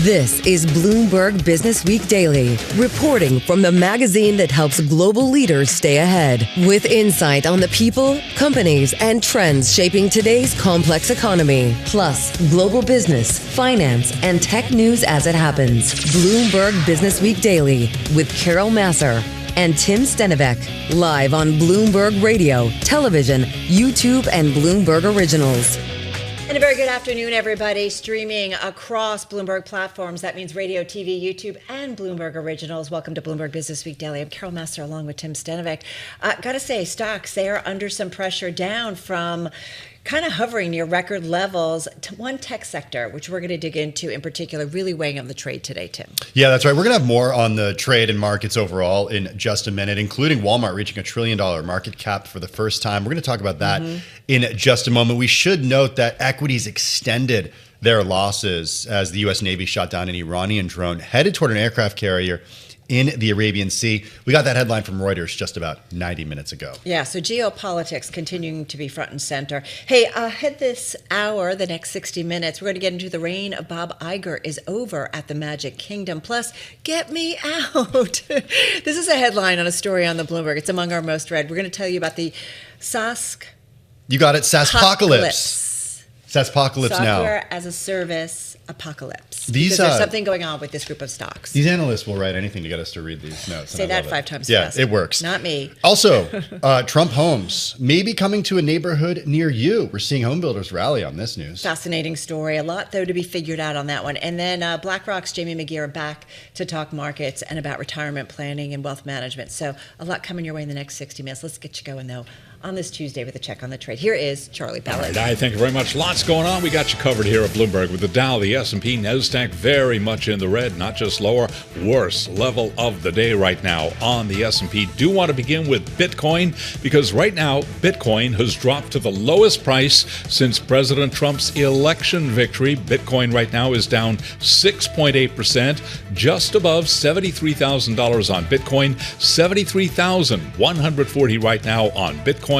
This is Bloomberg Businessweek Daily, reporting from the magazine that helps global leaders stay ahead, with insight on the people, companies, and trends shaping today's complex economy, plus global business, finance, and tech news as it happens. Bloomberg Businessweek Daily with Carol Massar and Tim Stenovec, live on Bloomberg Radio, television, YouTube, and Bloomberg Originals. And a very good afternoon, everybody. Streaming across Bloomberg platforms. That means radio, TV, YouTube, and Bloomberg Originals. Welcome to Bloomberg Businessweek Daily. I'm Carol Massar along with Tim Stenovec. Gotta say, stocks, they are under some pressure, down from kind of hovering near record levels to one tech sector, which we're going to dig into in particular, really weighing on the trade today, Tim. Yeah, that's right. We're going to have more on the trade and markets overall in just a minute, including Walmart reaching $1 trillion market cap for the first time. We're going to talk about that in just a moment. We should note that equities extended their losses as the U.S. Navy shot down an Iranian drone headed toward an aircraft carrier in the Arabian Sea. We got that headline from Reuters just about 90 minutes ago. Yeah, so geopolitics continuing to be front and center. Hey, ahead this hour, the next 60 minutes, we're going to get into the reign of Bob Iger is over at the Magic Kingdom. Plus, get me out. This is a headline on a story on the Bloomberg. It's among our most read. We're going to tell you about the SaaS. You got it, SaaSpocalypse. SaaSpocalypse now. Software as a service apocalypse. Because there's something going on with this group of stocks. These analysts will write anything to get us to read these notes. Say that 5 times fast. Yeah, it works. Not me. Also, Trump homes may be coming to a neighborhood near you. We're seeing homebuilders rally on this news. Fascinating story. A lot, though, to be figured out on that one. And then BlackRock's Jaime Magyera back to talk markets and about retirement planning and wealth management. So a lot coming your way in the next 60 minutes. Let's get you going, though, on this Tuesday with a check on the trade. Here is Charlie Pellet. All right, thank you very much. Lots going on. We got you covered here at Bloomberg with the Dow, the S&P, NASDAQ very much in the red, not just lower, worse level of the day right now on the S&P. Do want to begin with Bitcoin because right now Bitcoin has dropped to the lowest price since President Trump's election victory. Bitcoin right now is down 6.8%, just above $73,000 on Bitcoin, $73,140 right now on Bitcoin.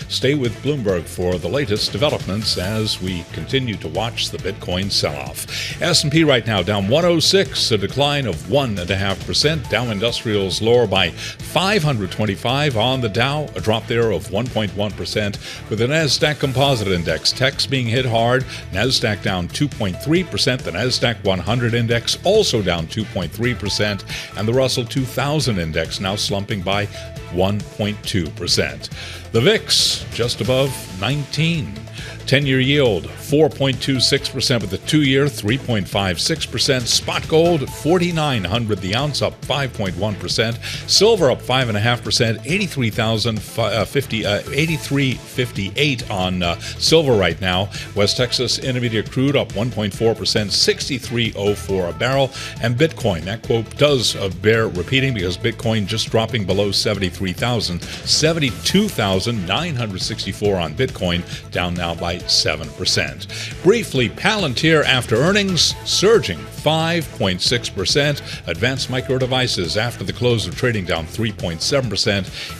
Stay with Bloomberg for the latest developments as we continue to watch the Bitcoin sell-off. S&P right now down 106, a decline of 1.5%. Dow Industrials lower by 525 on the Dow, a drop there of 1.1%. With the NASDAQ Composite Index, tech's being hit hard. NASDAQ down 2.3%. The NASDAQ 100 Index also down 2.3%. And the Russell 2000 Index now slumping by 1.2%. The VIX just above 19. 10-year yield 4.26%, with the 2-year 3.56%. Spot gold 4,900 the ounce, up 5.1%. Silver up 5.5%. 83.58 on silver right now. West Texas Intermediate crude up 1.4%, 63.04 a barrel. And Bitcoin, that quote does bear repeating because Bitcoin just dropping below 73,000, 72,964 on Bitcoin, down now by 7%. Briefly, Palantir after earnings surging 5.6%. Advanced Micro Devices after the close of trading down 3.7%.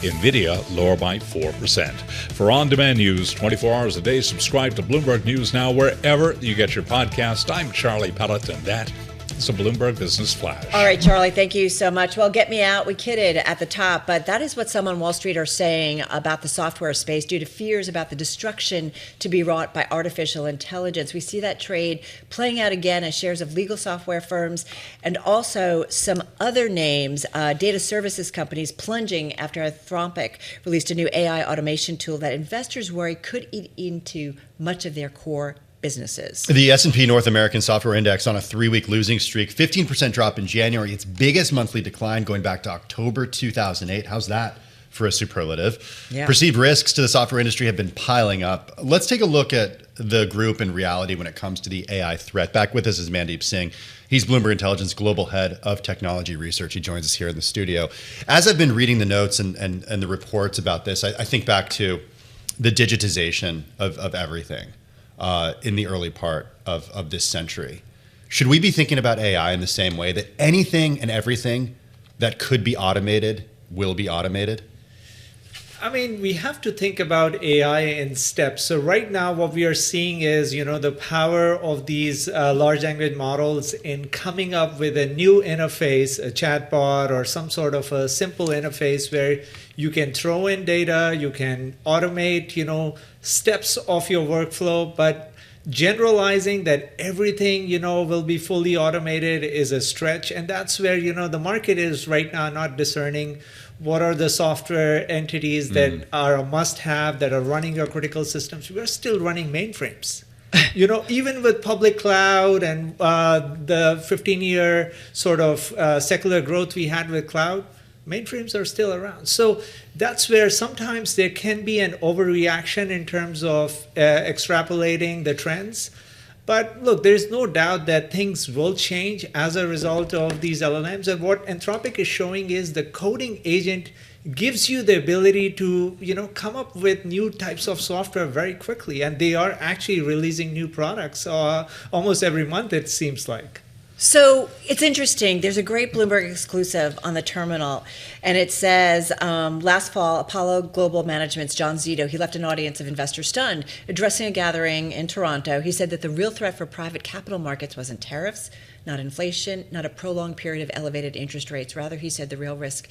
Nvidia lower by 4%. For on-demand news 24 hours a day, subscribe to Bloomberg News Now wherever you get your podcast. I'm Charlie Pellet, and that is a Bloomberg Business Flash. All right, Charlie, thank you so much. Well, get me out. We kidded at the top, but that is what some on Wall Street are saying about the software space due to fears about the destruction to be wrought by artificial intelligence. We see that trade playing out again as shares of legal software firms and also some other names, data services companies, plunging after Anthropic released a new AI automation tool that investors worry could eat into much of their core businesses. The S&P North American Software Index on a 3-week losing streak, 15% drop in January, its biggest monthly decline going back to October 2008. How's that for a superlative? Yeah. Perceived risks to the software industry have been piling up. Let's take a look at the group in reality when it comes to the AI threat. Back with us is Mandeep Singh. He's Bloomberg Intelligence Global Head of Technology Research. He joins us here in the studio. As I've been reading the notes and the reports about this, I think back to the digitization of everything. In the early part of this century. Should we be thinking about AI in the same way that anything and everything that could be automated will be automated? I mean, we have to think about AI in steps. So right now, what we are seeing is, the power of these large language models in coming up with a new interface, a chatbot or some sort of a simple interface where you can throw in data, you can automate, steps of your workflow, but generalizing that everything, will be fully automated is a stretch. And that's where, the market is right now not discerning what are the software entities that are a must-have, that are running your critical systems. We're still running mainframes. Even with public cloud and the 15-year sort of secular growth we had with cloud, mainframes are still around. So that's where sometimes there can be an overreaction in terms of extrapolating the trends. But look, there's no doubt that things will change as a result of these LLMs. And what Anthropic is showing is the coding agent gives you the ability to, come up with new types of software very quickly. And they are actually releasing new products almost every month, it seems like. So it's interesting. There's a great Bloomberg exclusive on the terminal, and it says, last fall, Apollo Global Management's John Zito, he left an audience of investors stunned. Addressing a gathering in Toronto, he said that the real threat for private capital markets wasn't tariffs, not inflation, not a prolonged period of elevated interest rates. Rather, he said the real risk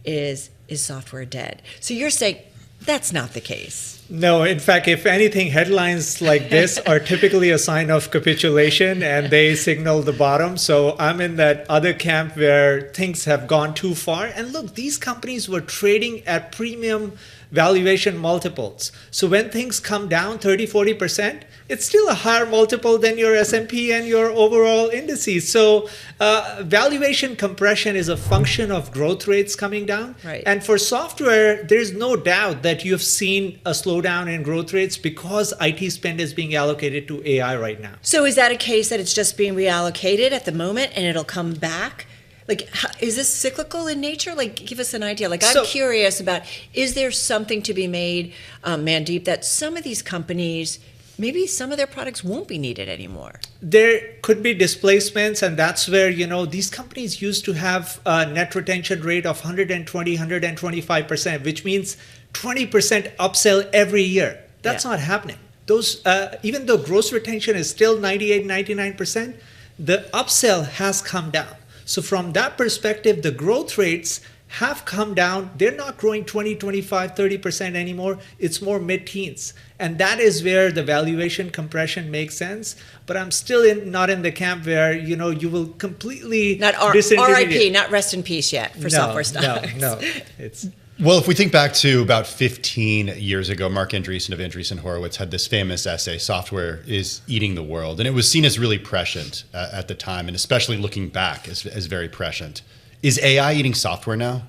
is software dead. So you're saying that's not the case. No, in fact, if anything, headlines like this are typically a sign of capitulation and they signal the bottom. So I'm in that other camp where things have gone too far. And look, these companies were trading at premium valuation multiples. So when things come down 30-40%, it's still a higher multiple than your S&P and your overall indices. So valuation compression is a function of growth rates coming down. Right. And for software, there's no doubt that you've seen a slowdown in growth rates because IT spend is being allocated to AI right now. So is that a case that it's just being reallocated at the moment and it'll come back? Like, is this cyclical in nature? Like, give us an idea. Like, I'm curious about, is there something to be made, Mandeep, that some of these companies, maybe some of their products won't be needed anymore? There could be displacements, and that's where, these companies used to have a net retention rate of 120, 125%, which means 20% upsell every year. That's not happening. Those, even though gross retention is still 98, 99%, the upsell has come down. So from that perspective, the growth rates have come down. They're not growing 20, 25, 30% anymore. It's more mid-teens. And that is where the valuation compression makes sense. But I'm still not in the camp where, you will completely not RIP, not rest in peace yet for software stocks. No. It's Well, if we think back to about 15 years ago, Mark Andreessen of Andreessen Horowitz had this famous essay, "Software is Eating the World." And it was seen as really prescient at the time, and especially looking back as very prescient. Is AI eating software now?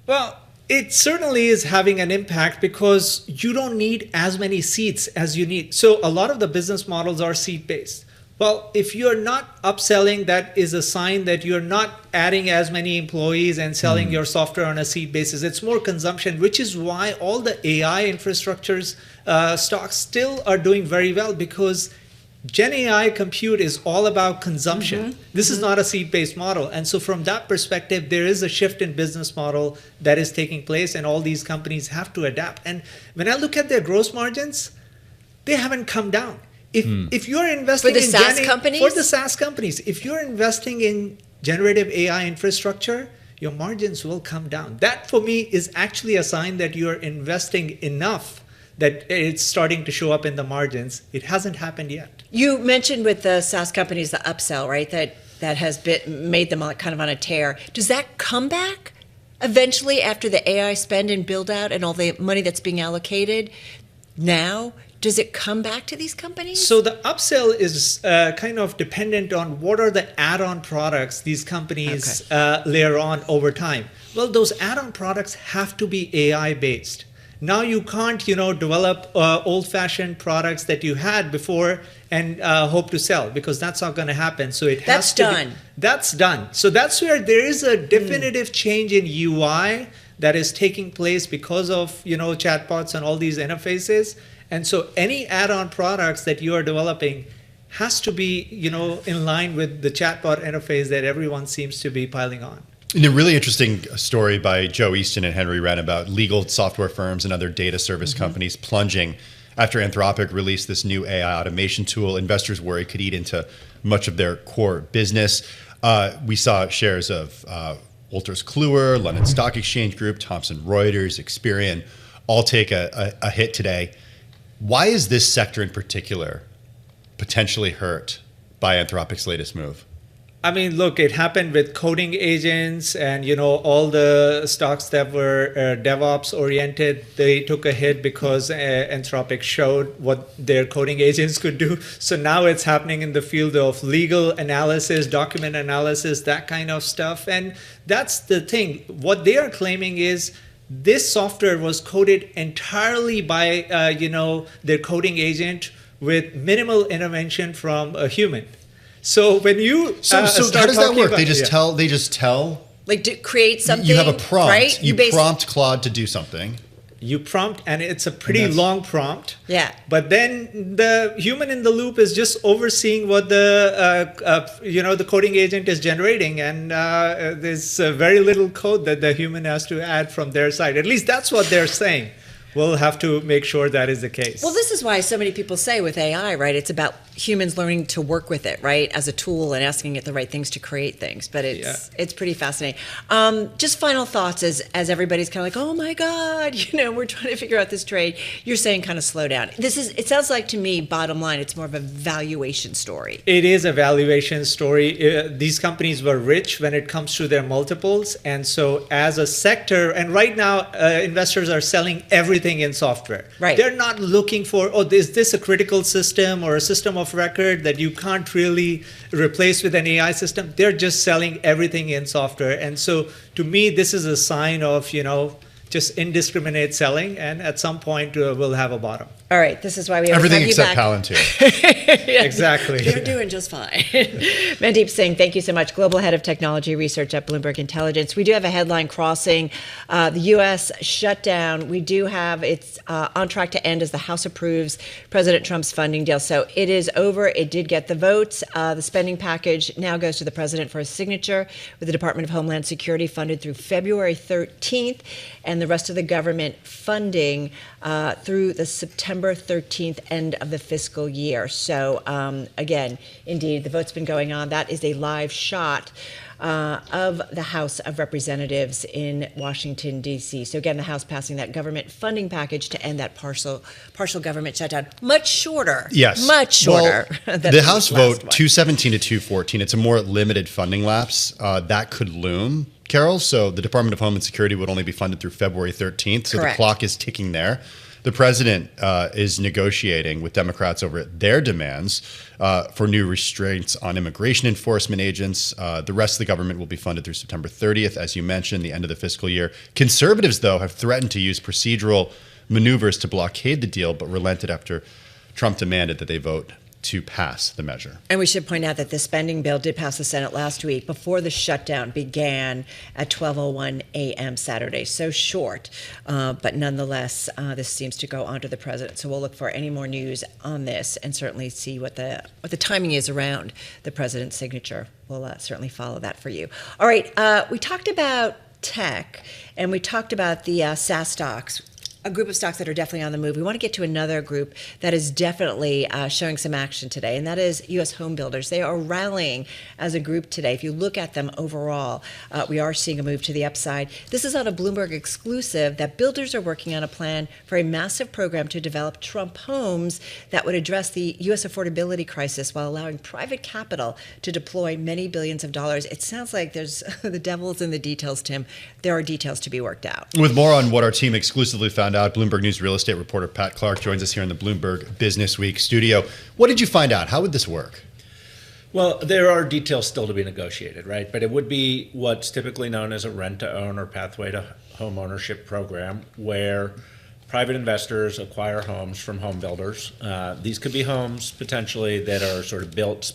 Well, it certainly is having an impact because you don't need as many seats as you need. So a lot of the business models are seat-based. Well, if you're not upselling, that is a sign that you're not adding as many employees and selling your software on a seat basis. It's more consumption, which is why all the AI infrastructures stocks still are doing very well, because Gen AI compute is all about consumption. This is not a seat-based model. And so from that perspective, there is a shift in business model that is taking place, and all these companies have to adapt. And when I look at their gross margins, they haven't come down. If you're investing for the SaaS companies? For the SaaS companies, if you're investing in generative AI infrastructure, your margins will come down. That, for me, is actually a sign that you're investing enough that it's starting to show up in the margins. It hasn't happened yet. You mentioned with the SaaS companies, the upsell, right? That has made them kind of on a tear. Does that come back eventually after the AI spend and build out and all the money that's being allocated now? Does it come back to these companies? So the upsell is kind of dependent on what are the add-on products these companies layer on over time. Well, those add-on products have to be AI-based. Now you can't, develop old-fashioned products that you had before and hope to sell, because that's not going to happen. So it has to be, that's done. So that's where there is a definitive change in UI that is taking place because of, chatbots and all these interfaces. And so any add-on products that you are developing has to be, in line with the chatbot interface that everyone seems to be piling on. And a really interesting story by Joe Easton and Henry Wren about legal software firms and other data service companies plunging after Anthropic released this new AI automation tool. Investors worry could eat into much of their core business. We saw shares of Wolters Kluwer, London Stock Exchange Group, Thomson Reuters, Experian all take a hit today. Why is this sector in particular potentially hurt by Anthropic's latest move? I mean, look, it happened with coding agents and, all the stocks that were DevOps oriented. They took a hit because Anthropic showed what their coding agents could do. So now it's happening in the field of legal analysis, document analysis, that kind of stuff. And that's the thing. What they are claiming is this software was coded entirely by, their coding agent with minimal intervention from a human. So when you so how does that work? They just tell. Like to create something. You have a prompt. Right? You prompt Claude to do something. You prompt, and it's a pretty long prompt. Yeah. But then the human in the loop is just overseeing what the coding agent is generating, and there's very little code that the human has to add from their side. At least that's what they're saying. We'll have to make sure that is the case. Well, this is why so many people say with AI, right, it's about humans learning to work with it, right, as a tool and asking it the right things to create things. But it's pretty fascinating. Just final thoughts as everybody's kind of like, oh my God, we're trying to figure out this trade. You're saying kind of slow down. It sounds like to me, bottom line, it's more of a valuation story. It is a valuation story. These companies were rich when it comes to their multiples. And so as a sector, and right now investors are selling everything in software. Right. They're not looking for, is this a critical system or a system of record that you can't really replace with an AI system? They're just selling everything in software. And so to me, this is a sign of, just indiscriminate selling. And at some point, we'll have a bottom. All right, this is why we everything have you except back. Palantir. Yeah, exactly. They're doing just fine. Mandeep Singh, thank you so much. Global Head of Technology Research at Bloomberg Intelligence. We do have a headline crossing the U.S. shutdown. We do have it's on track to end as the House approves President Trump's funding deal. So it is over. It did get the votes. The spending package now goes to the president for his signature, with the Department of Homeland Security funded through February 13th, and the rest of the government funding through the September 13th end of the fiscal year. So again, indeed, the vote's been going on. That is a live shot of the House of Representatives in Washington, D.C. So again, the House passing that government funding package to end that partial government shutdown. Much shorter. Yes. Much shorter. Well, the House vote 217 to 214. It's a more limited funding lapse. That could loom, Carol. So the Department of Homeland Security would only be funded through February 13th. So Correct. The clock is ticking there. The president is negotiating with Democrats over their demands for new restraints on immigration enforcement agents. The rest of the government will be funded through September 30th, as you mentioned, the end of the fiscal year. Conservatives, though, have threatened to use procedural maneuvers to blockade the deal, but relented after Trump demanded that they vote to pass the measure. And we should point out that the spending bill did pass the Senate last week before the shutdown began at 12:01 a.m. Saturday. So short, but nonetheless, this seems to go on to the president. So we'll look for any more news on this and certainly see what the timing is around the president's signature. We'll certainly follow that for you. All right, we talked about tech and we talked about the SaaS stocks. A group of stocks that are definitely on the move. We want to get to another group that is definitely showing some action today, and that is U.S. homebuilders. They are rallying as a group today. If you look at them overall, we are seeing a move to the upside. This is on a Bloomberg exclusive that builders are working on a plan for a massive program to develop Trump homes that would address the U.S. affordability crisis while allowing private capital to deploy many billions of dollars. It sounds like there's the devil's in the details, Tim. There are details to be worked out. With more on what our team exclusively found out, Bloomberg News real estate reporter Pat Clark joins us here in the Bloomberg Businessweek studio. What did you find out? How would this work? Well, there are details still to be negotiated, right? But it would be what's typically known as a rent-to-own or pathway to home ownership program, where private investors acquire homes from home builders. These could be homes potentially that are sort of built,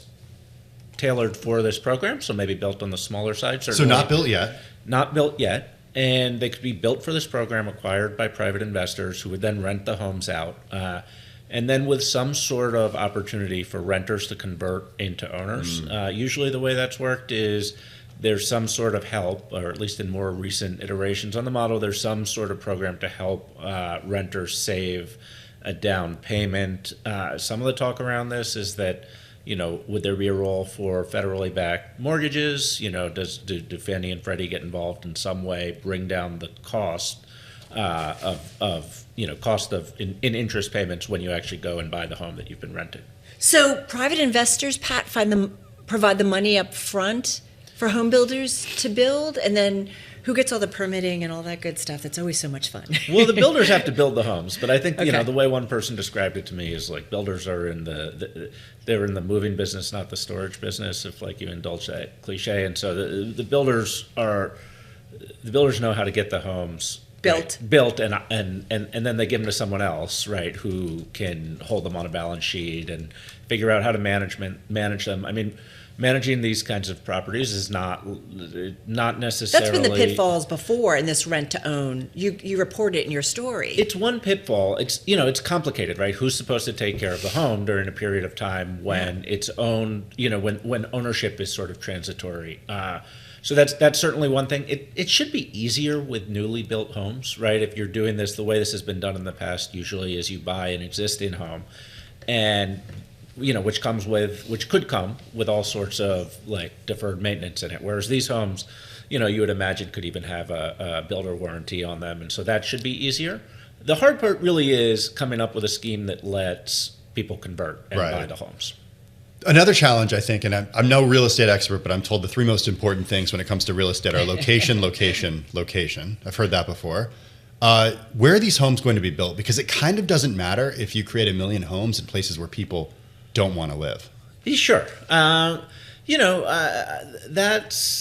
tailored for this program, so maybe built on the smaller side. So not built yet? Not built yet. And they could be built for this program, acquired by private investors who would then rent the homes out. And then with some sort of opportunity for renters to convert into owners. Usually the way that's worked is there's some sort of help, or at least in more recent iterations on the model, there's some sort of program to help renters save a down payment. Some of the talk around this is that, would there be a role for federally backed mortgages? Do Fannie and Freddie get involved in some way, bring down the cost in interest payments when you actually go and buy the home that you've been renting? So private investors, Pat, provide the money up front for home builders to build, and then who gets all the permitting and all that good stuff? That's always so much fun. Well, the builders have to build the homes, but I think Okay. the way one person described it to me is like builders are they're in the moving business, not the storage business, if you indulge that cliche. And so the builders know how to get the homes built, and then they give them to someone else, right, who can hold them on a balance sheet and figure out how to manage them. I mean, managing these kinds of properties is not necessarily. That's been the pitfalls before in this rent to own. You report it in your story. It's one pitfall. It's complicated, right? Who's supposed to take care of the home during a period of time when it's owned? When ownership is sort of transitory. So that's certainly one thing. It should be easier with newly built homes, right? If you're doing this the way this has been done in the past, usually is you buy an existing home, and which could come with all sorts of deferred maintenance in it. Whereas these homes, you would imagine could even have a builder warranty on them, and so that should be easier. The hard part really is coming up with a scheme that lets people convert and buy the homes. Another challenge, I think, and I'm no real estate expert, but I'm told the three most important things when it comes to real estate are location, location, location. I've heard that before. Where are these homes going to be built? Because it kind of doesn't matter if you create 1 million homes in places where people don't want to live. Sure. I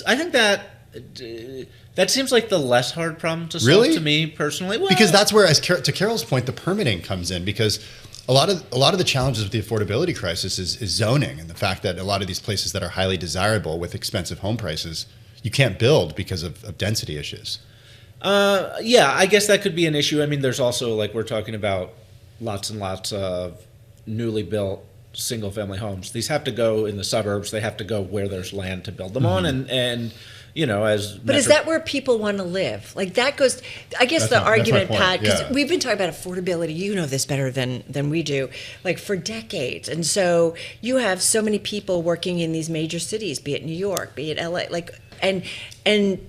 think that seems like the less hard problem to solve to me personally. Well, because that's where, to Carol's point, the permitting comes in, because a lot of the challenges with the affordability crisis is zoning, and the fact that a lot of these places that are highly desirable with expensive home prices, you can't build because of density issues. Yeah, I guess that could be an issue. I mean, there's also, we're talking about lots and lots of newly built single-family homes. These have to go in the suburbs. They have to go where there's land to build them on, and But is that where people want to live? That goes, I guess the argument, Pat, because we've been talking about affordability, you know this better than we do, for decades. And so you have so many people working in these major cities, be it New York, be it LA, and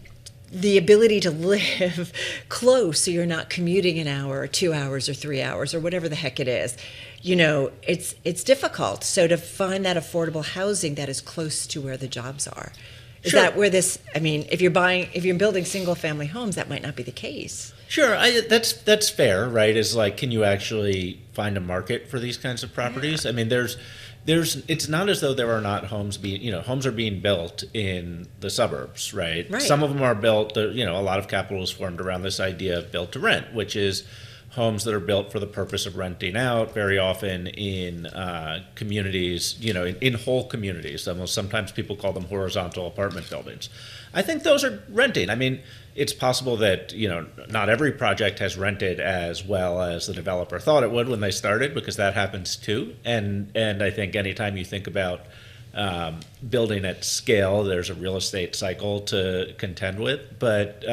the ability to live close so you're not commuting an hour or 2 hours or 3 hours or whatever the heck it is. It's difficult. So to find that affordable housing that is close to where the jobs are. Is that where if you're building single family homes, that might not be the case. Sure, that's fair, right? Can you actually find a market for these kinds of properties? Yeah. I mean, it's not as though there are not homes homes are being built in the suburbs, right? Some of them are built, a lot of capital is formed around this idea of built to rent, which is homes that are built for the purpose of renting out, very often in communities, in whole communities. Sometimes people call them horizontal apartment buildings. I think those are renting. I mean, it's possible that, not every project has rented as well as the developer thought it would when they started, because that happens too. And I think anytime you think about building at scale, there's a real estate cycle to contend with. But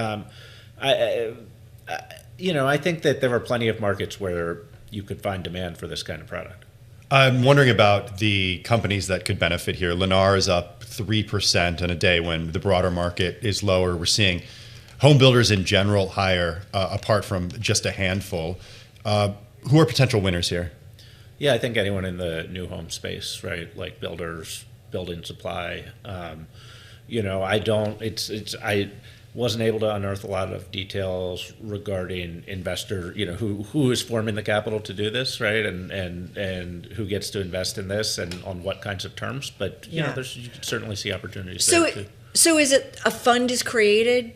I think that there are plenty of markets where you could find demand for this kind of product. I'm wondering about the companies that could benefit here. Lennar is up 3% in a day when the broader market is lower. We're seeing home builders in general higher, apart from just a handful. Who are potential winners here? Yeah, I think anyone in the new home space, right? Like builders, building supply. I wasn't able to unearth a lot of details regarding investor, who is forming the capital to do this, right? And who gets to invest in this and on what kinds of terms. But you can certainly see opportunities there too. So is it a fund is created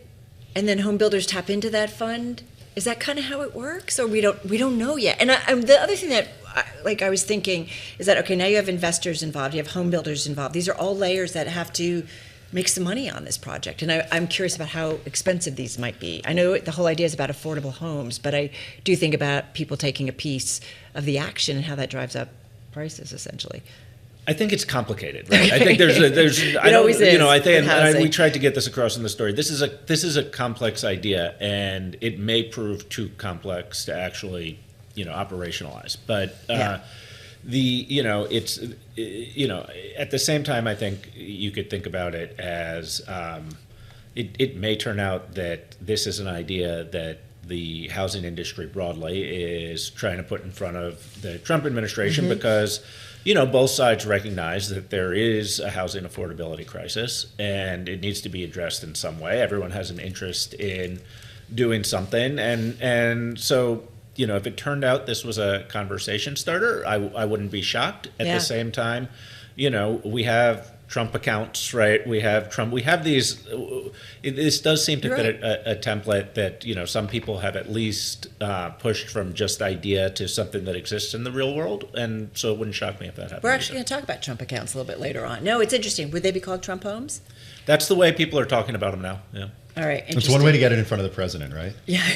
and then home builders tap into that fund? Is that kind of how it works, or we don't know yet? And the other thing that I was thinking is that, okay, now you have investors involved, you have home builders involved. These are all layers that have to make some money on this project. And I'm curious about how expensive these might be. I know the whole idea is about affordable homes, but I do think about people taking a piece of the action and how that drives up prices, essentially. I think it's complicated, right? I think there's I don't, always is I think with housing. we tried to get this across in the story. This is a complex idea, and it may prove too complex to actually, operationalize. But it's at the same time, I think you could think about it as it may turn out that this is an idea that the housing industry broadly is trying to put in front of the Trump administration because, both sides recognize that there is a housing affordability crisis and it needs to be addressed in some way. Everyone has an interest in doing something. And so, if it turned out this was a conversation starter, I wouldn't be shocked. At the same time, we have Trump accounts, right? We have these. This does seem to fit a template that some people have at least pushed from just idea to something that exists in the real world, and so it wouldn't shock me if that happened. We're actually going to talk about Trump accounts a little bit later on. No, it's interesting. Would they be called Trump homes? That's the way people are talking about them now. Yeah. All right. It's one way to get it in front of the president, right? Yeah.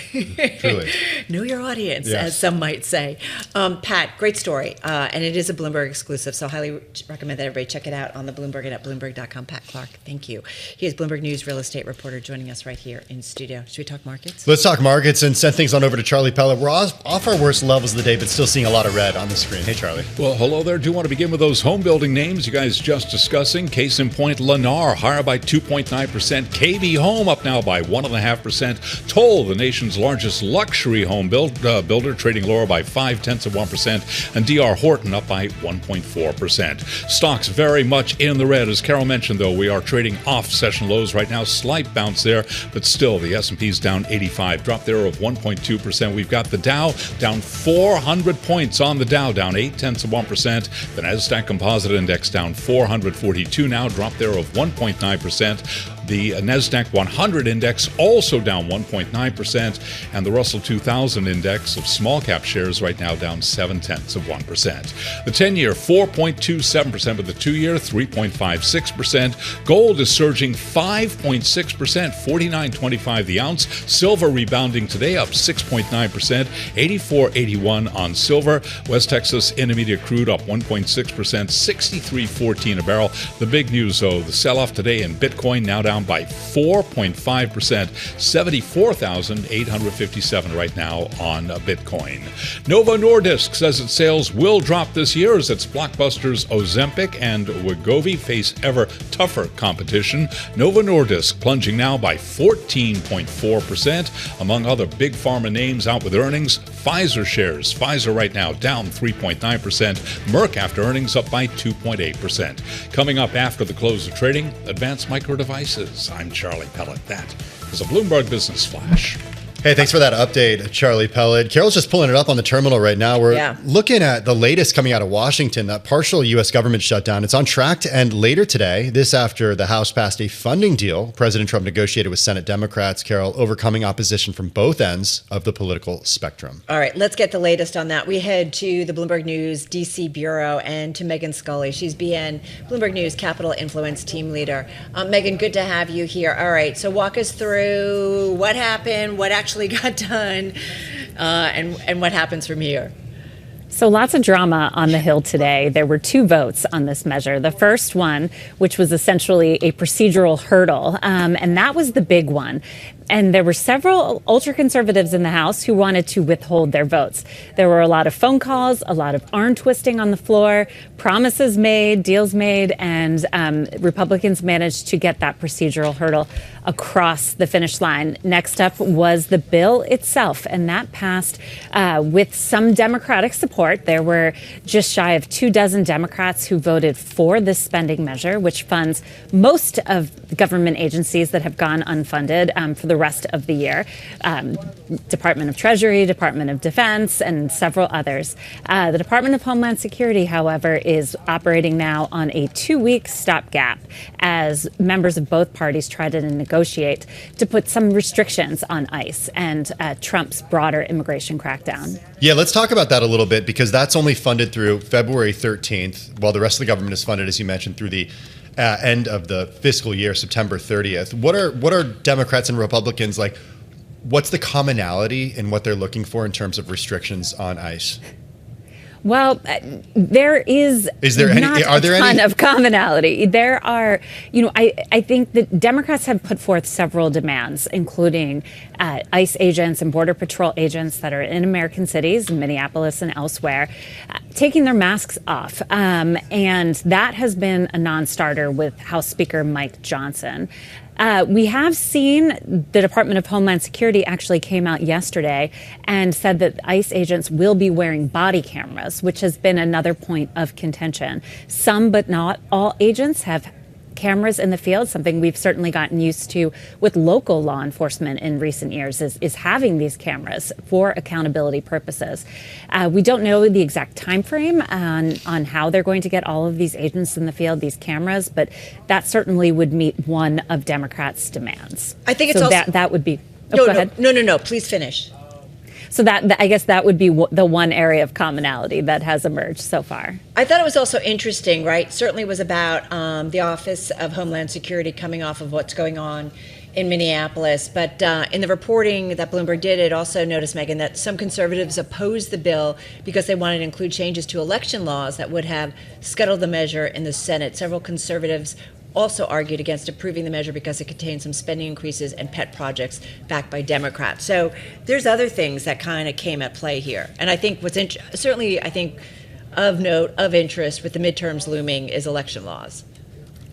Truly. Know your audience, as some might say. Pat, great story. And it is a Bloomberg exclusive, so highly recommend that everybody check it out on the Bloomberg and at Bloomberg.com. Pat Clark, thank you. He is Bloomberg News real estate reporter joining us right here in studio. Should we talk markets? Let's talk markets and send things on over to Charlie Pellet. We're off our worst levels of the day, but still seeing a lot of red on the screen. Hey, Charlie. Well, hello there. Do want to begin with those home building names you guys just discussing. Case in point, Lennar, higher by 2.9%. KB Home up now by 1.5%. Toll, the nation's largest luxury home builder, trading lower by 0.5%. And DR Horton up by 1.4%. Stocks very much in the red. As Carol mentioned, though, we are trading off session lows right now. Slight bounce there, but still the S&P's down 85. Drop there of 1.2%. We've got the Dow down 400 points on the Dow, down 0.8%. The Nasdaq Composite Index down 442 now, drop there of 1.9%. The Nasdaq 100 index also down 1.9%, and the Russell 2000 index of small cap shares right now down 0.7%. The 10-year 4.27%, but the 2-year 3.56%. Gold is surging 5.6%, $49.25 the ounce. Silver rebounding today, up 6.9%, $84.81 on silver. West Texas Intermediate crude up 1.6%, $63.14 a barrel. The big news, though, the sell-off today in Bitcoin now down by 4.5%, 74,857 right now on Bitcoin. Novo Nordisk says its sales will drop this year as its blockbusters Ozempic and Wegovy face ever tougher competition. Novo Nordisk plunging now by 14.4%. Among other big pharma names out with earnings, Pfizer shares. Pfizer right now down 3.9%. Merck after earnings up by 2.8%. Coming up after the close of trading, Advanced Micro Devices. I'm Charlie Pellet. That is a Bloomberg Business Flash. Hey, thanks for that update, Charlie Pellet. Carol's just pulling it up on the terminal right now. We're looking at the latest coming out of Washington, that partial U.S. government shutdown. It's on track to end later today. This after the House passed a funding deal President Trump negotiated with Senate Democrats, Carol, overcoming opposition from both ends of the political spectrum. All right, let's get the latest on that. We head to the Bloomberg News D.C. Bureau and to Megan Scully. She's BN, Bloomberg News Capital Influence Team Leader. Megan, good to have you here. All right, so walk us through what happened, what actually got done, and what happens from here. So lots of drama on the Hill today. There were 2 votes on this measure. The first one, which was essentially a procedural hurdle, and that was the big one. And there were several ultra-conservatives in the House who wanted to withhold their votes. There were a lot of phone calls, a lot of arm twisting on the floor, promises made, deals made, and Republicans managed to get that procedural hurdle across the finish line. Next up was the bill itself, and that passed with some Democratic support. There were just shy of 24 Democrats who voted for this spending measure, which funds most of the government agencies that have gone unfunded for the rest of the year. Department of Treasury, Department of Defense, and several others. The Department of Homeland Security, however, is operating now on a 2-week stopgap as members of both parties try to negotiate to put some restrictions on ICE and Trump's broader immigration crackdown. Yeah, let's talk about that a little bit, because that's only funded through February 13th, while the rest of the government is funded, as you mentioned, through the end of the fiscal year, September 30th. What are Democrats and Republicans like? What's the commonality in what they're looking for in terms of restrictions on ICE? Well, there is there any, not are there a ton any of commonality. There are, I think that Democrats have put forth several demands, including ICE agents and Border Patrol agents that are in American cities, in Minneapolis and elsewhere, taking their masks off. And that has been a non-starter with House Speaker Mike Johnson. We have seen the Department of Homeland Security actually came out yesterday and said that ICE agents will be wearing body cameras, which has been another point of contention. Some, but not all agents have cameras in the field. Something we've certainly gotten used to with local law enforcement in recent years is having these cameras for accountability purposes. We don't know the exact time frame on how they're going to get all of these agents in the field, these cameras, but that certainly would meet one of Democrats' demands. I think it's so also that would be. No, go ahead. No. Please finish. So that I guess that would be the one area of commonality that has emerged so far. I thought it was also interesting, right? Certainly was about the Office of Homeland Security coming off of what's going on in Minneapolis. But in the reporting that Bloomberg did, it also noticed, Megan, that some conservatives opposed the bill because they wanted to include changes to election laws that would have scuttled the measure in the Senate. Several conservatives also argued against approving the measure because it contained some spending increases and pet projects backed by Democrats. So there's other things that kind of came at play here. And I think what's certainly, I think, of note, of interest with the midterms looming is election laws.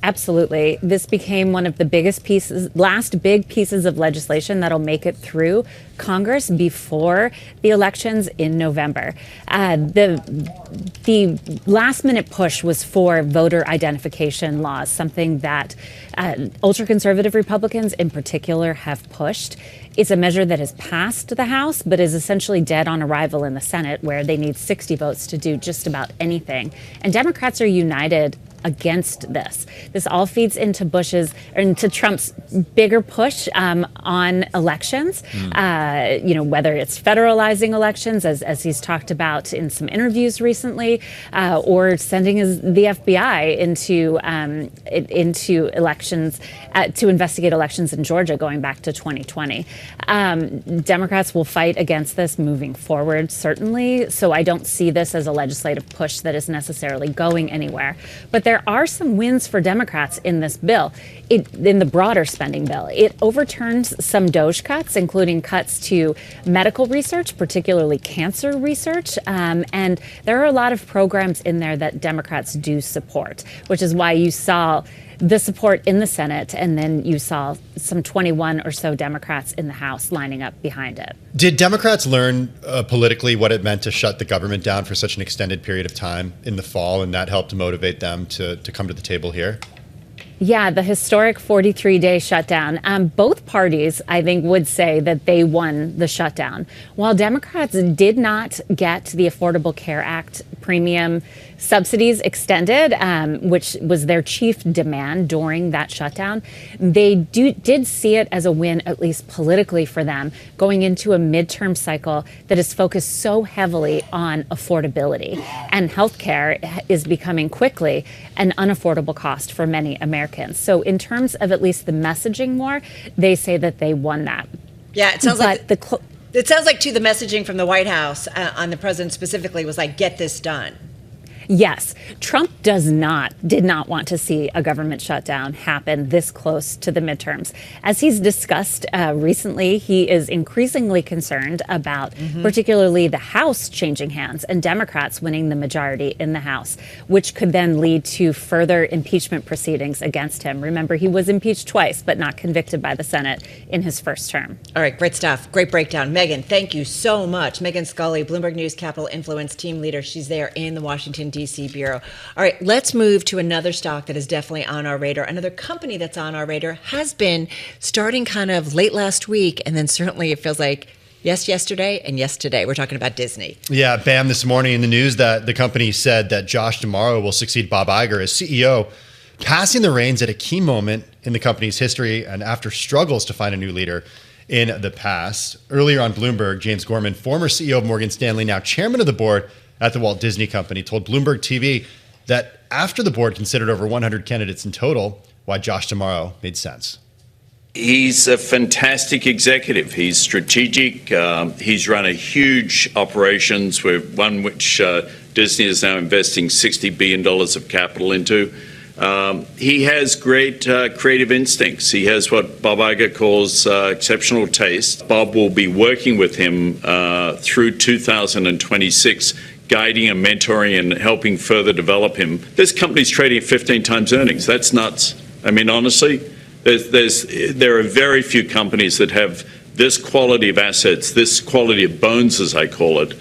Absolutely. This became one of the last big pieces of legislation that'll make it through Congress before the elections in November. The last minute push was for voter identification laws, something that ultra-conservative Republicans in particular have pushed. It's a measure that has passed the House, but is essentially dead on arrival in the Senate, where they need 60 votes to do just about anything. And Democrats are united against this. This all feeds into Trump's bigger push on elections. Whether it's federalizing elections, as he's talked about in some interviews recently, or sending the FBI into elections to investigate elections in Georgia going back to 2020. Democrats will fight against this moving forward, certainly. So I don't see this as a legislative push that is necessarily going anywhere. But there are some wins for Democrats in this bill, in the broader spending bill. It overturns some DOGE cuts, including cuts to medical research, particularly cancer research. And there are a lot of programs in there that Democrats do support, which is why you saw the support in the Senate, and then you saw some 21 or so Democrats in the House lining up behind it. Did Democrats learn politically what it meant to shut the government down for such an extended period of time in the fall, and that helped motivate them to come to the table here? Yeah, the historic 43-day shutdown. Both parties, I think, would say that they won the shutdown. While Democrats did not get the Affordable Care Act premium subsidies extended, which was their chief demand during that shutdown, they did see it as a win, at least politically for them, going into a midterm cycle that is focused so heavily on affordability. And healthcare is becoming quickly an unaffordable cost for many Americans. So in terms of at least the messaging war, they say that they won that. Yeah, it sounds like it sounds like, too, the messaging from the White House on the president specifically was like, get this done. Yes, Trump did not want to see a government shutdown happen this close to the midterms. As he's discussed recently, he is increasingly concerned about particularly the House changing hands and Democrats winning the majority in the House, which could then lead to further impeachment proceedings against him. Remember, he was impeached twice, but not convicted by the Senate in his first term. All right, great stuff. Great breakdown. Megan, thank you so much. Megan Scully, Bloomberg News Capital Influence team leader. She's there in the Washington, D.C. bureau. All right, let's move to another stock that is definitely on our radar. Another company that's on our radar has been starting kind of late last week, and then certainly it feels like yesterday and yes today. We're talking about Disney. Yeah, bam, this morning in the news that the company said that Josh D'Amaro will succeed Bob Iger as CEO, passing the reins at a key moment in the company's history and after struggles to find a new leader in the past. Earlier on Bloomberg, James Gorman, former CEO of Morgan Stanley, now chairman of the board at the Walt Disney Company, told Bloomberg TV that after the board considered over 100 candidates in total, why Josh D'Amaro made sense. He's a fantastic executive. He's strategic. He's run a huge operations, one which Disney is now investing $60 billion of capital into. He has great creative instincts. He has what Bob Iger calls exceptional taste. Bob will be working with him through 2026, guiding and mentoring and helping further develop him. This company's trading at 15 times earnings. That's nuts. I mean, honestly, there are very few companies that have this quality of assets, this quality of bones, as I call it.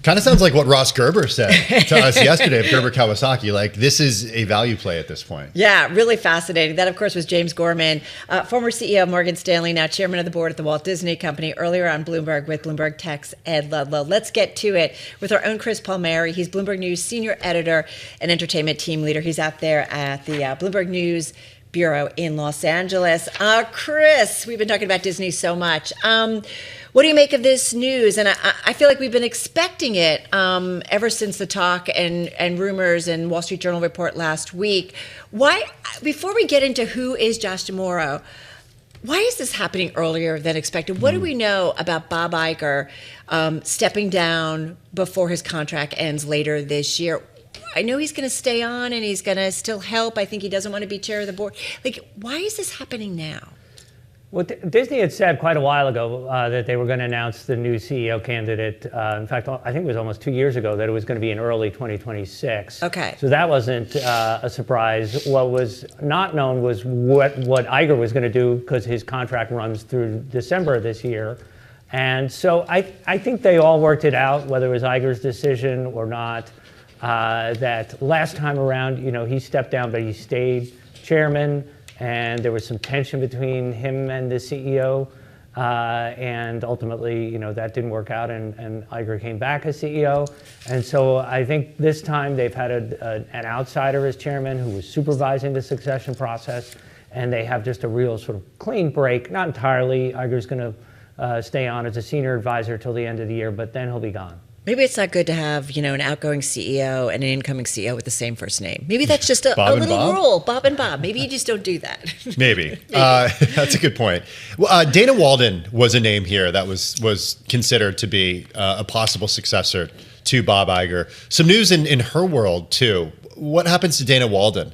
Kind of sounds like what Ross Gerber said to us yesterday of Gerber Kawasaki. Like, this is a value play at this point. Yeah, really fascinating. That, of course, was James Gorman, former CEO of Morgan Stanley, now chairman of the board at the Walt Disney Company, earlier on Bloomberg with Bloomberg Tech's Ed Ludlow. Let's get to it with our own Chris Palmeri. He's Bloomberg News senior editor and entertainment team leader. He's out there at the Bloomberg News Bureau in Los Angeles. Chris, we've been talking about Disney so much. What do you make of this news? And I feel like we've been expecting it ever since the talk and rumors and Wall Street Journal report last week. Why, before we get into who is Josh D'Amaro, why is this happening earlier than expected? What do we know about Bob Iger stepping down before his contract ends later this year? I know he's going to stay on and he's going to still help. I think he doesn't want to be chair of the board. Like, why is this happening now? Well, Disney had said quite a while ago that they were going to announce the new CEO candidate. In fact, I think it was almost 2 years ago that it was going to be in early 2026. Okay. So that wasn't a surprise. What was not known was what Iger was going to do, because his contract runs through December of this year. And so I think they all worked it out, whether it was Iger's decision or not. That last time around, he stepped down, but he stayed chairman, and there was some tension between him and the CEO, and ultimately, that didn't work out, and Iger came back as CEO. And so I think this time they've had an outsider as chairman who was supervising the succession process, and they have just a real sort of clean break. Not entirely. Iger's going to stay on as a senior advisor till the end of the year, but then he'll be gone. Maybe it's not good to have, an outgoing CEO and an incoming CEO with the same first name. Maybe that's just a little rule. Bob and Bob. Maybe you just don't do that. Maybe. That's a good point. Well, Dana Walden was a name here that was considered to be a possible successor to Bob Iger. Some news in her world, too. What happens to Dana Walden?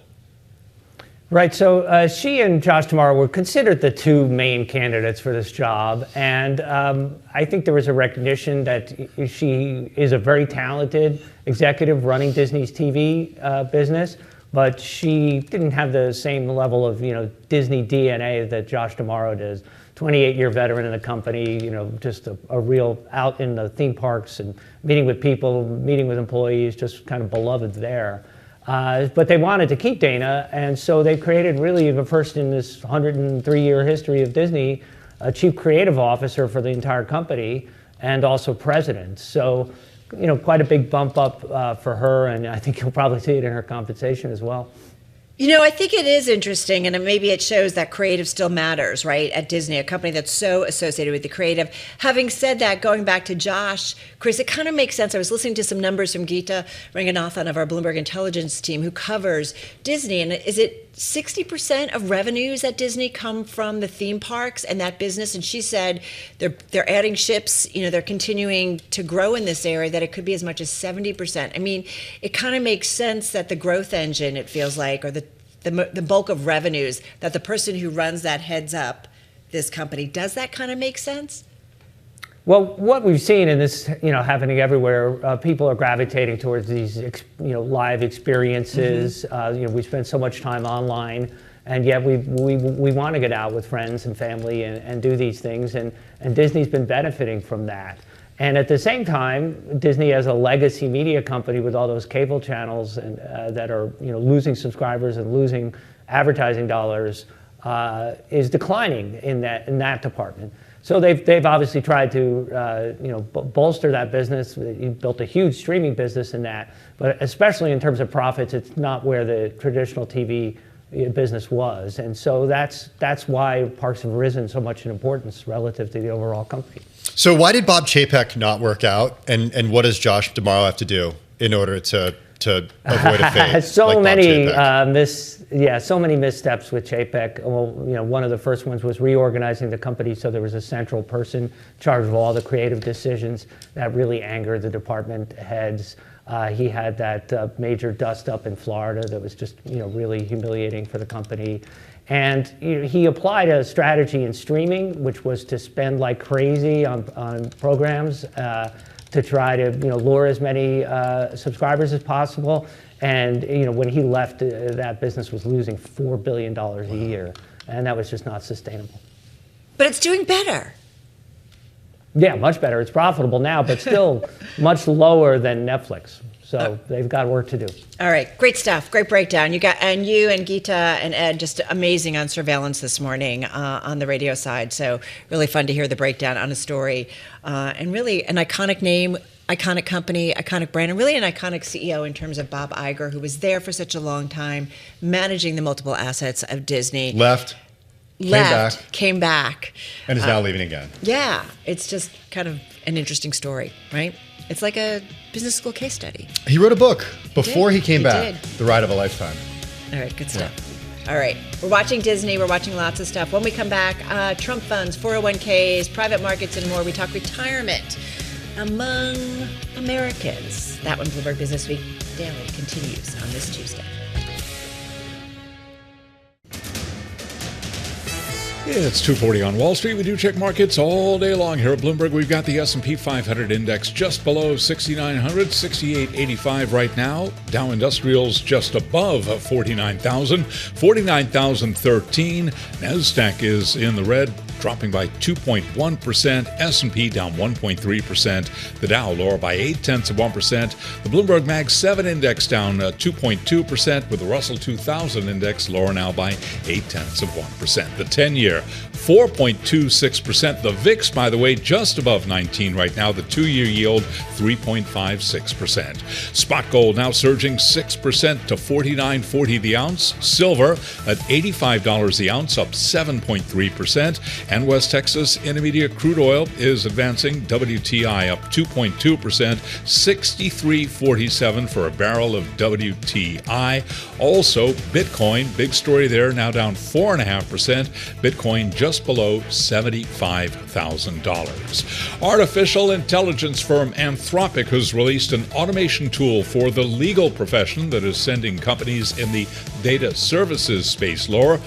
Right, so she and Josh D'Amaro were considered the two main candidates for this job, and I think there was a recognition that she is a very talented executive running Disney's TV business, but she didn't have the same level of Disney DNA that Josh D'Amaro does. 28-year veteran in the company, just a real out in the theme parks and meeting with people, meeting with employees, just kind of beloved there. But they wanted to keep Dana, and so they created really the first in this 103-year history of Disney, a chief creative officer for the entire company, and also president. So, quite a big bump up for her, and I think you'll probably see it in her compensation as well. I think it is interesting, and maybe it shows that creative still matters, right, at Disney, a company that's so associated with the creative. Having said that, going back to Josh, Chris, it kind of makes sense. I was listening to some numbers from Geeta Ranganathan of our Bloomberg Intelligence team who covers Disney, and is it 60% of revenues at Disney come from the theme parks and that business? And she said they're adding ships, they're continuing to grow in this area, that it could be as much as 70%. I mean, it kind of makes sense that the growth engine, it feels like, or the bulk of revenues, that the person who runs that heads up this company. Does that kind of make sense? Well, what we've seen in this, happening everywhere, people are gravitating towards these, live experiences. Mm-hmm. We spend so much time online, and yet we want to get out with friends and family and do these things, and Disney's been benefiting from that. And at the same time, Disney as a legacy media company with all those cable channels and that are losing subscribers and losing advertising dollars is declining in that department. So they've obviously tried to bolster that business. They built a huge streaming business in that, but especially in terms of profits, it's not where the traditional TV business was, and so that's why parks have risen so much in importance relative to the overall company. So why did Bob Chapek not work out, and what does Josh D'Amaro have to do in order to to avoid a fate. So like many Chapek? so many missteps with Chapek. Well, one of the first ones was reorganizing the company so there was a central person in charge of all the creative decisions. That really angered the department heads. He had that major dust up in Florida that was just really humiliating for the company. And he applied a strategy in streaming, which was to spend like crazy on programs to try to lure as many subscribers as possible. And when he left, that business was losing $4 billion a year, and that was just not sustainable. But it's doing better. Yeah, much better. It's profitable now, but still much lower than Netflix. So they've got work to do. All right, great stuff, great breakdown. You and Geeta and Ed just amazing on surveillance this morning on the radio side. So really fun to hear the breakdown on a story, and really an iconic name, iconic company, iconic brand, and really an iconic CEO in terms of Bob Iger, who was there for such a long time, managing the multiple assets of Disney. Came back, and is now leaving again. Yeah, it's just kind of an interesting story, right? It's like a business school case study. He wrote a book before he came back, did. The Ride of a Lifetime. All right, good stuff. Yeah. All right, we're watching Disney, we're watching lots of stuff. When we come back, Trump funds, 401ks, private markets, and more. We talk retirement among Americans. That one, Bloomberg Businessweek Daily, continues on this Tuesday. It's 2:40 on Wall Street. We do check markets all day long here at Bloomberg. We've got the S&P 500 index just below 6,900, 68.85 right now. Dow Industrials just above 49,000, 49,013. NASDAQ is in the red, dropping by 2.1%. S&P down 1.3%. The Dow lower by 0.8%. The Bloomberg Mag 7 index down 2.2%, with the Russell 2000 index lower now by 0.8%. The 10-year 4.26%. The VIX, by the way, just above 19 right now. The 2-year yield 3.56%. Spot gold now surging 6% to $49.40 the ounce. Silver at $85 the ounce, up 7.3%. And West Texas Intermediate crude oil is advancing. WTI up 2.2%, $63.47 for a barrel of WTI. Also, Bitcoin, big story there, now down 4.5%. Bitcoin just below $75,000. Artificial intelligence firm Anthropic has released an automation tool for the legal profession that is sending companies in the data services space lower.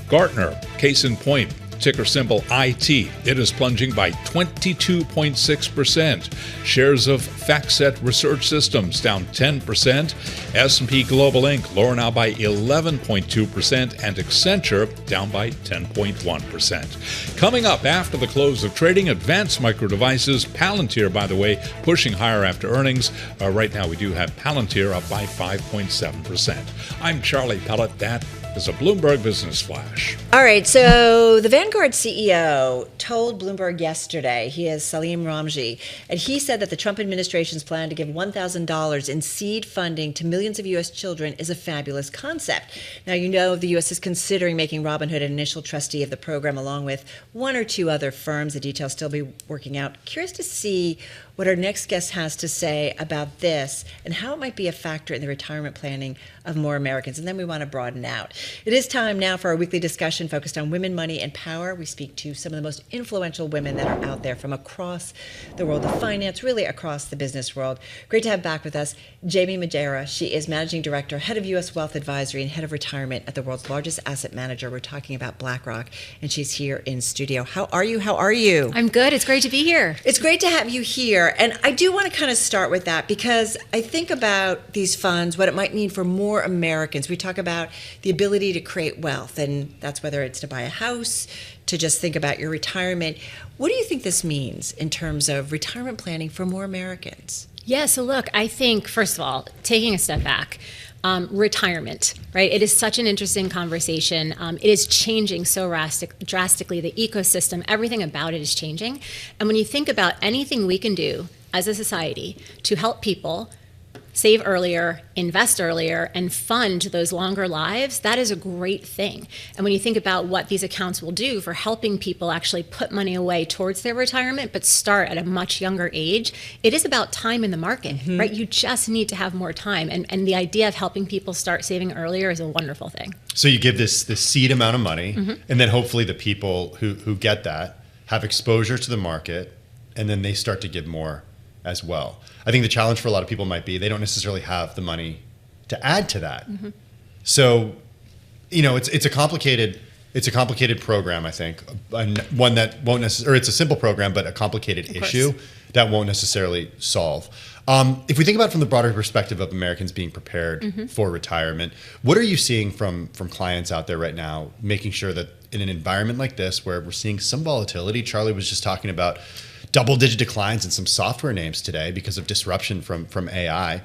Gartner, case in point, ticker symbol IT. It is plunging by 22.6%. Shares of FactSet Research Systems down 10%. S&P Global Inc. lower now by 11.2%, and Accenture down by 10.1%. Coming up after the close of trading, Advanced Micro Devices, Palantir, by the way, pushing higher after earnings. Right now we do have Palantir up by 5.7%. I'm Charlie Pellet. That is a Bloomberg Business Flash. All right, so the Vanguard CEO told Bloomberg yesterday, he is Salim Ramji, and he said that the Trump administration's plan to give $1,000 in seed funding to millions of U.S. children is a fabulous concept. Now, you know the U.S. is considering making Robinhood an initial trustee of the program, along with one or two other firms. The details still be working out. Curious to see what our next guest has to say about this and how it might be a factor in the retirement planning of more Americans. And then we want to broaden out. It is time now for our weekly discussion focused on women, money, and power. We speak to some of the most influential women that are out there from across the world of finance, really across the business world. Great to have back with us Jaime Magyera. She is Managing Director, Head of U.S. Wealth Advisory, and Head of Retirement at the world's largest asset manager. We're talking about BlackRock, and she's here in studio. How are you? How are you? I'm good. It's great to be here. It's great to have you here. And I do want to kind of start with that because I think about these funds, what it might mean for more Americans. We talk about the ability to create wealth, and that's whether it's to buy a house, to just think about your retirement. What do you think this means in terms of retirement planning for more Americans? Yeah, so look, I think, first of all, taking a step back, retirement, right? It is such an interesting conversation. It is changing so drastically. The ecosystem, everything about it is changing. And when you think about anything we can do as a society to help people save earlier, invest earlier, and fund those longer lives, that is a great thing. And when you think about what these accounts will do for helping people actually put money away towards their retirement, but start at a much younger age, it is about time in the market, right? You just need to have more time. And the idea of helping people start saving earlier is a wonderful thing. So you give this seed amount of money, and then hopefully the people who get that have exposure to the market, and then they start to give more as well. I think the challenge for a lot of people might be they don't necessarily have the money to add to that. So, it's a complicated program, I think, one that won't necessarily, or it's a simple program, but a complicated issue that won't necessarily solve. If we think about it from the broader perspective of Americans being prepared for retirement, what are you seeing from clients out there right now, making sure that in an environment like this where we're seeing some volatility? Charlie was just talking about double-digit declines in some software names today because of disruption from AI.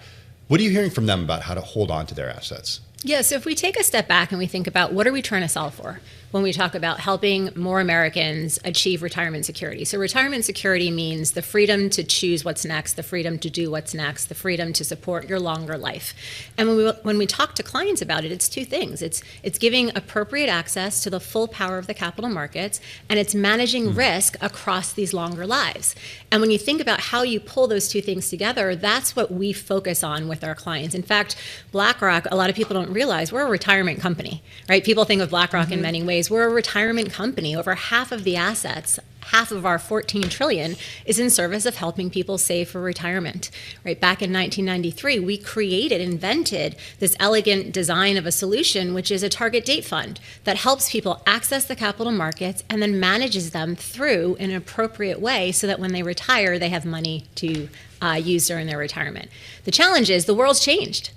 What are you hearing from them about how to hold on to their assets? Yeah, so if we take a step back and we think about what are we trying to solve for when we talk about helping more Americans achieve retirement security. So retirement security means the freedom to choose what's next, the freedom to do what's next, the freedom to support your longer life. And when we talk to clients about it, it's two things. It's giving appropriate access to the full power of the capital markets, and it's managing risk across these longer lives. And when you think about how you pull those two things together, that's what we focus on with our clients. In fact, BlackRock, a lot of people don't realize we're a retirement company, right? People think of BlackRock in many ways. We're a retirement company. Over half of the assets, half of our 14 trillion is in service of helping people save for retirement. Right back in 1993, we invented this elegant design of a solution, which is a target date fund that helps people access the capital markets and then manages them through in an appropriate way so that when they retire, they have money to use during their retirement. The challenge is the world's changed,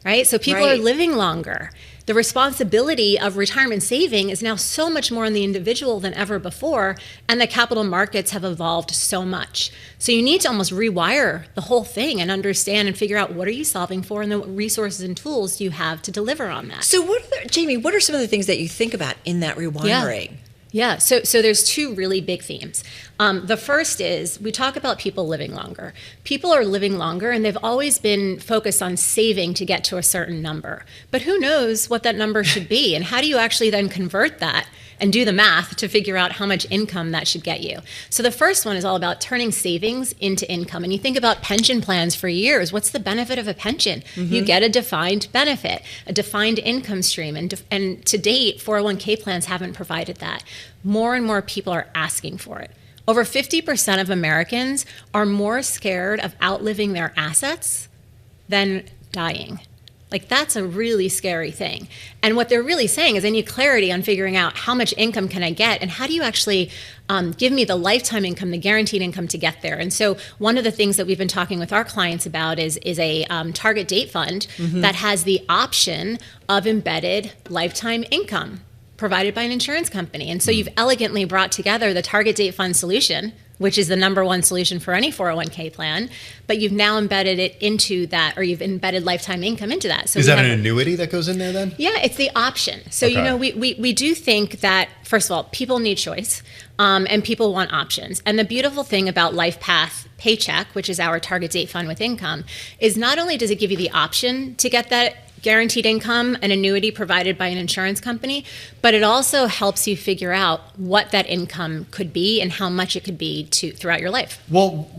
right? So people are living longer. The responsibility of retirement saving is now so much more on the individual than ever before, and the capital markets have evolved so much. So you need to almost rewire the whole thing and understand and figure out what are you solving for and then what resources and tools you have to deliver on that. So Jaime, what are some of the things that you think about in that rewiring? Yeah, so there's two really big themes. The first is we talk about people living longer. People are living longer, and they've always been focused on saving to get to a certain number. But who knows what that number should be, and how do you actually then convert that and do the math to figure out how much income that should get you? So the first one is all about turning savings into income. And you think about pension plans for years. What's the benefit of a pension? You get a defined benefit, a defined income stream. And to date, 401k plans haven't provided that. More and more people are asking for it. Over 50% of Americans are more scared of outliving their assets than dying. Like, that's a really scary thing. And what they're really saying is I need clarity on figuring out how much income can I get and how do you actually give me the lifetime income, the guaranteed income to get there. And so one of the things that we've been talking with our clients about is a target date fund that has the option of embedded lifetime income provided by an insurance company. And so you've elegantly brought together the target date fund solution, which is the number one solution for any 401k plan, but you've now embedded it into that, or you've embedded lifetime income into that. So is that an annuity that goes in there then? Yeah, it's the option. So, we do think that, first of all, people need choice, and people want options. And the beautiful thing about LifePath Paycheck, which is our target date fund with income, is not only does it give you the option to get that guaranteed income, an annuity provided by an insurance company, but it also helps you figure out what that income could be and how much it could be throughout your life. Well,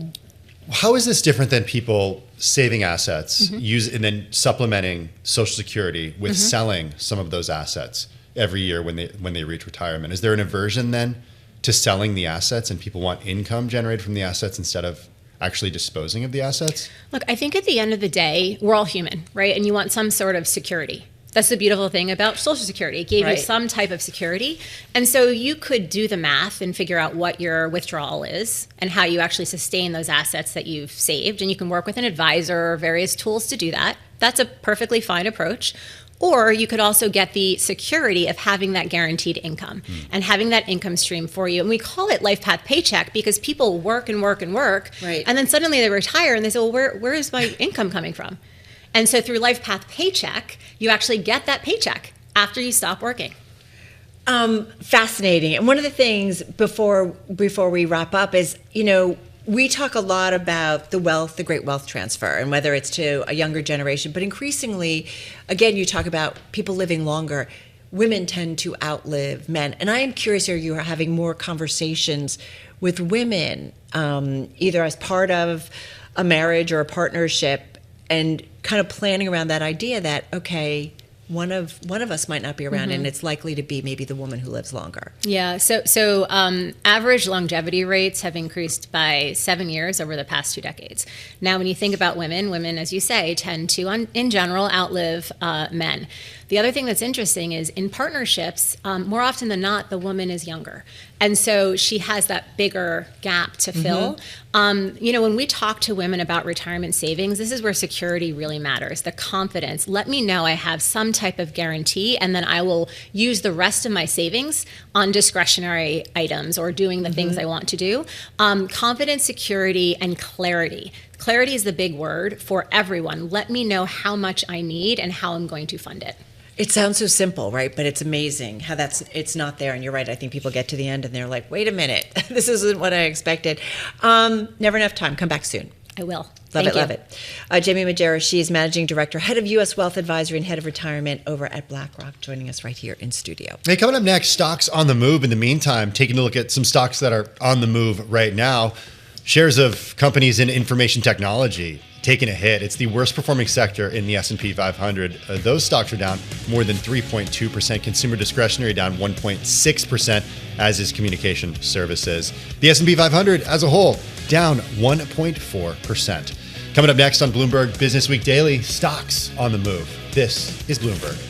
how is this different than people saving assets, and then supplementing Social Security with selling some of those assets every year when they reach retirement? Is there an aversion then to selling the assets, and people want income generated from the assets instead of actually disposing of the assets? Look, I think at the end of the day, we're all human, right? And you want some sort of security. That's the beautiful thing about Social Security. It gave you some type of security. And so you could do the math and figure out what your withdrawal is and how you actually sustain those assets that you've saved. And you can work with an advisor or various tools to do that. That's a perfectly fine approach. Or you could also get the security of having that guaranteed income and having that income stream for you. And we call it LifePath Paycheck because people work and work and work. Right. And then suddenly they retire and they say, well, where is my income coming from? And so through LifePath Paycheck, you actually get that paycheck after you stop working. Fascinating. And one of the things before we wrap up is, we talk a lot about the great wealth transfer, and whether it's to a younger generation, but increasingly, again, you talk about people living longer. Women tend to outlive men. And I am curious, are you having more conversations with women, either as part of a marriage or a partnership, and kind of planning around that idea that, okay, one of us might not be around, and it's likely to be maybe the woman who lives longer. Yeah. So average longevity rates have increased by 7 years over the past 2 decades. Now, when you think about women, as you say, tend to, in general, outlive men. The other thing that's interesting is in partnerships, more often than not, the woman is younger. And so she has that bigger gap to fill. When we talk to women about retirement savings, this is where security really matters, the confidence. Let me know I have some type of guarantee, and then I will use the rest of my savings on discretionary items or doing the things I want to do. Confidence, security, and clarity. Clarity is the big word for everyone. Let me know how much I need and how I'm going to fund it. It sounds so simple, right? But it's amazing how it's not there. And you're right. I think people get to the end and they're like, wait a minute, this isn't what I expected. Never enough time. Come back soon. I will. Love it. Jaime Magyera, she is Managing Director, Head of U.S. Wealth Advisory and Head of Retirement over at BlackRock, joining us right here in studio. Hey, coming up next, stocks on the move. In the meantime, taking a look at some stocks that are on the move right now. Shares of companies in information technology taking a hit. It's the worst performing sector in the S&P 500. Those stocks are down more than 3.2%. Consumer discretionary down 1.6%, as is communication services. The S&P 500 as a whole down 1.4%. Coming up next on Bloomberg Businessweek Daily, stocks on the move. This is Bloomberg.